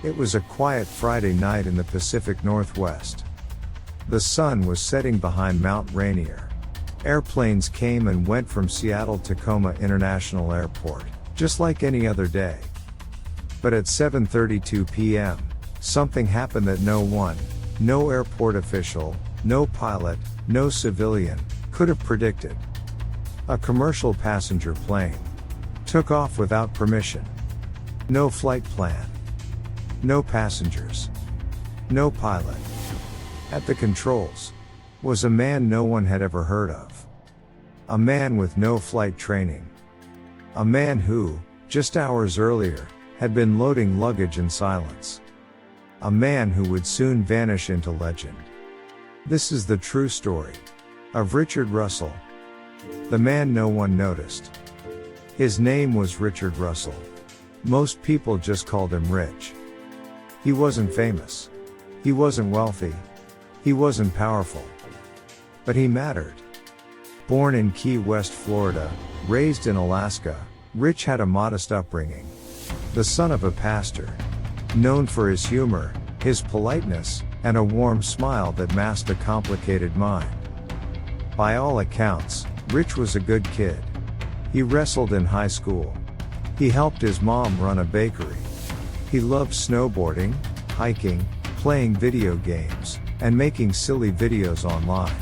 It was a quiet Friday night in the Pacific Northwest. The sun was setting behind Mount Rainier. Airplanes came and went from Seattle-Tacoma International Airport, just like any other day. But at 7:32 p.m., something happened that no airport official, no pilot, no civilian, could have predicted. A commercial passenger plane took off without permission. No flight plan. No passengers. No pilot. At the controls was a man no one had ever heard of. A man with no flight training. A man who, just hours earlier, had been loading luggage in silence. A man who would soon vanish into legend. This is the true story of Richard Russell. The man no one noticed. His name was Richard Russell. Most people just called him Rich. He wasn't famous. He wasn't wealthy. He wasn't powerful. But he mattered. Born in Key West, Florida, raised in Alaska, Rich had a modest upbringing. The son of a pastor. Known for his humor, his politeness, and a warm smile that masked a complicated mind. By all accounts, Rich was a good kid. He wrestled in high school. He helped his mom run a bakery. He loved snowboarding, hiking, playing video games, and making silly videos online.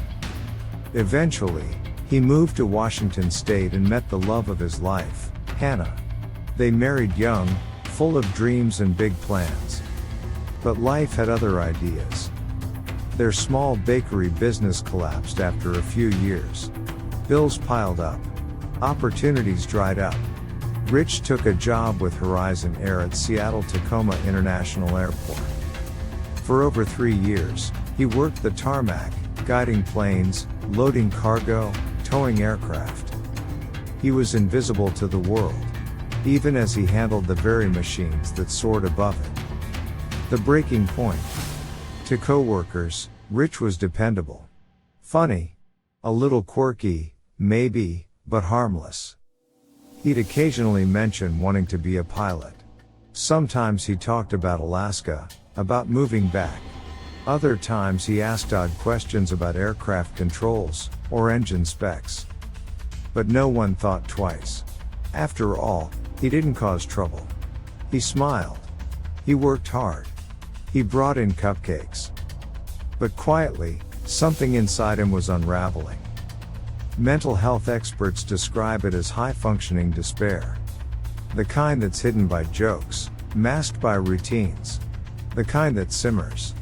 Eventually, he moved to Washington State and met the love of his life, Hannah. They married young, full of dreams and big plans. But life had other ideas. Their small bakery business collapsed after a few years. Bills piled up. Opportunities dried up. Rich took a job with Horizon Air at Seattle-Tacoma International Airport. For over 3 years, he worked the tarmac, guiding planes, loading cargo, towing aircraft. He was invisible to the world, even as he handled the very machines that soared above it. The breaking point. To coworkers, Rich was dependable. Funny. A little quirky, maybe, but harmless. He'd occasionally mention wanting to be a pilot. Sometimes he talked about Alaska, about moving back. Other times he asked odd questions about aircraft controls, or engine specs. But no one thought twice. After all, he didn't cause trouble. He smiled. He worked hard. He brought in cupcakes. But quietly, something inside him was unraveling. Mental health experts describe it as high-functioning despair. The kind that's hidden by jokes, masked by routines. The kind that simmers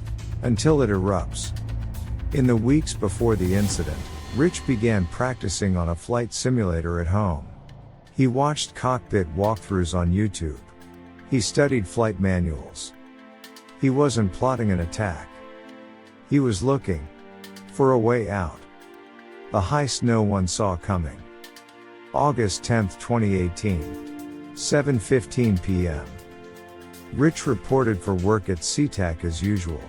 until it erupts. In the weeks before the incident, Rich began practicing on a flight simulator at home. He watched cockpit walkthroughs on YouTube. He studied flight manuals. He wasn't plotting an attack. He was looking for a way out. The heist no one saw coming. August 10, 2018. 7:15 p.m. Rich reported for work at SeaTac as usual.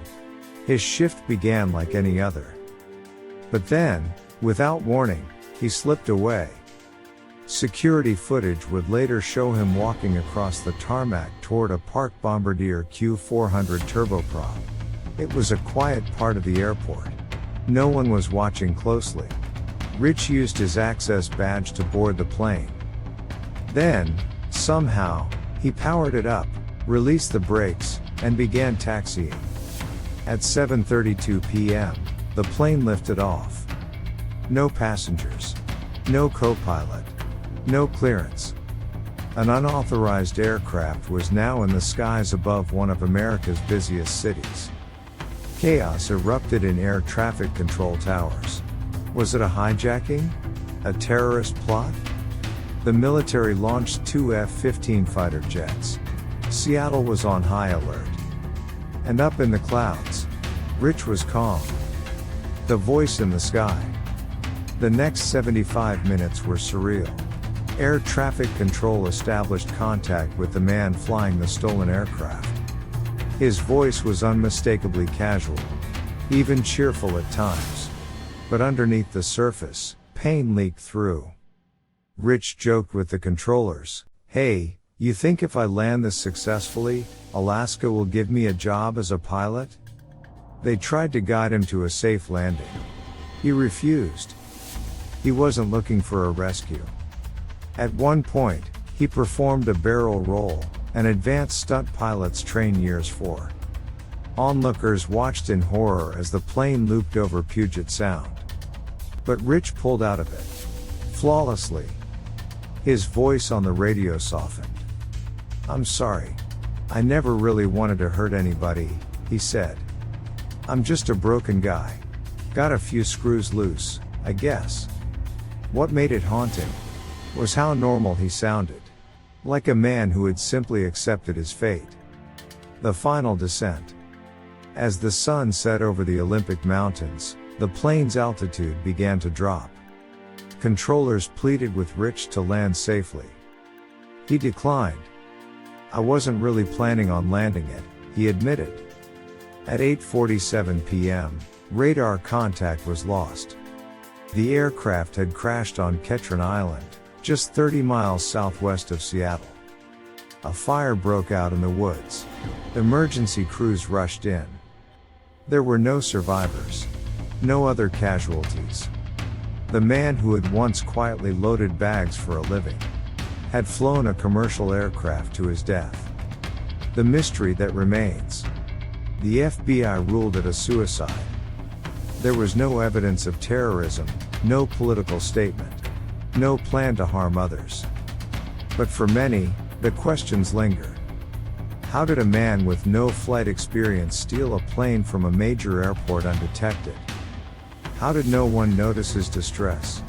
His shift began like any other. But then, without warning, he slipped away. Security footage would later show him walking across the tarmac toward a parked Bombardier Q400 turboprop. It was a quiet part of the airport. No one was watching closely. Rich used his access badge to board the plane. Then, somehow, he powered it up, released the brakes, and began taxiing. At 7:32 p.m., the plane lifted off. No passengers. No co-pilot. No clearance. An unauthorized aircraft was now in the skies above one of America's busiest cities. Chaos erupted in air traffic control towers. Was it a hijacking? A terrorist plot? The military launched 2 F-15 fighter jets. Seattle was on high alert. And up in the clouds, Rich was calm. The voice in the sky. The next 75 minutes were surreal. Air traffic control established contact with the man flying the stolen aircraft. His voice was unmistakably casual, even cheerful at times. But underneath the surface, pain leaked through. Rich joked with the controllers, "Hey, You think if I land this successfully, Alaska will give me a job as a pilot? They tried to guide him to a safe landing. He refused. He wasn't looking for a rescue. At one point, he performed a barrel roll, an advanced stunt pilots train years for. Onlookers watched in horror as the plane looped over Puget Sound. But Rich pulled out of it. Flawlessly. His voice on the radio softened. "I'm sorry. I never really wanted to hurt anybody," he said. "I'm just a broken guy. Got a few screws loose, I guess." What made it haunting was how normal he sounded. Like a man who had simply accepted his fate. The final descent. As the sun set over the Olympic Mountains, the plane's altitude began to drop. Controllers pleaded with Rich to land safely. He declined. "I wasn't really planning on landing it," he admitted. At 8:47 p.m., radar contact was lost. The aircraft had crashed on Ketron Island, just 30 miles southwest of Seattle. A fire broke out in the woods. Emergency crews rushed in. There were no survivors. No other casualties. The man who had once quietly loaded bags for a living had flown a commercial aircraft to his death. The mystery that remains. The FBI ruled it a suicide. There was no evidence of terrorism, no political statement, no plan to harm others. But for many, the questions linger. How did a man with no flight experience steal a plane from a major airport undetected? How did no one notice his distress?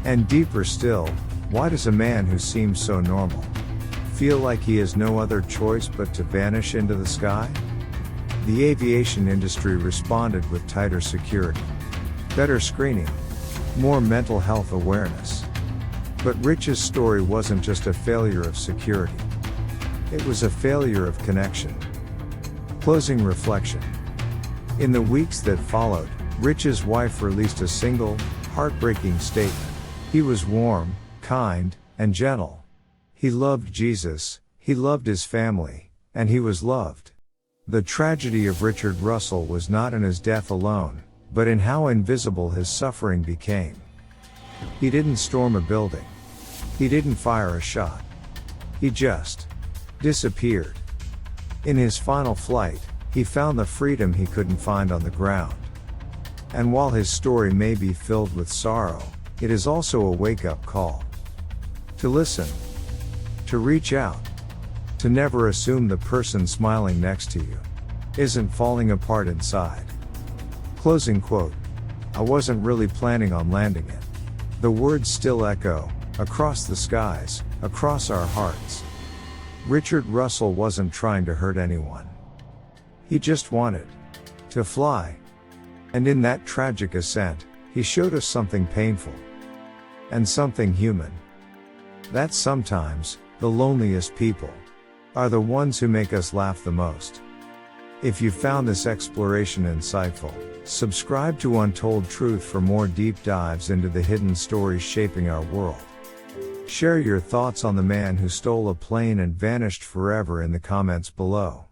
And deeper still, why does a man who seems so normal feel like he has no other choice but to vanish into the sky? The aviation industry responded with tighter security, better screening, more mental health awareness. But Rich's story wasn't just a failure of security. It was a failure of connection. Closing reflection. In the weeks that followed, Rich's wife released a single, heartbreaking statement. He was warm, kind, and gentle. He loved Jesus, he loved his family, and he was loved. The tragedy of Richard Russell was not in his death alone, but in how invisible his suffering became. He didn't storm a building. He didn't fire a shot. He just disappeared. In his final flight, he found the freedom he couldn't find on the ground. And while his story may be filled with sorrow, it is also a wake-up call. To listen. To reach out. To never assume the person smiling next to you isn't falling apart inside. Closing quote. I wasn't really planning on landing it. The words still echo, across the skies, across our hearts. Richard Russell wasn't trying to hurt anyone. He just wanted to fly. And in that tragic ascent, he showed us something painful. And something human. That sometimes, the loneliest people are the ones who make us laugh the most. If you found this exploration insightful, subscribe to Untold Truth for more deep dives into the hidden stories shaping our world. Share your thoughts on the man who stole a plane and vanished forever in the comments below.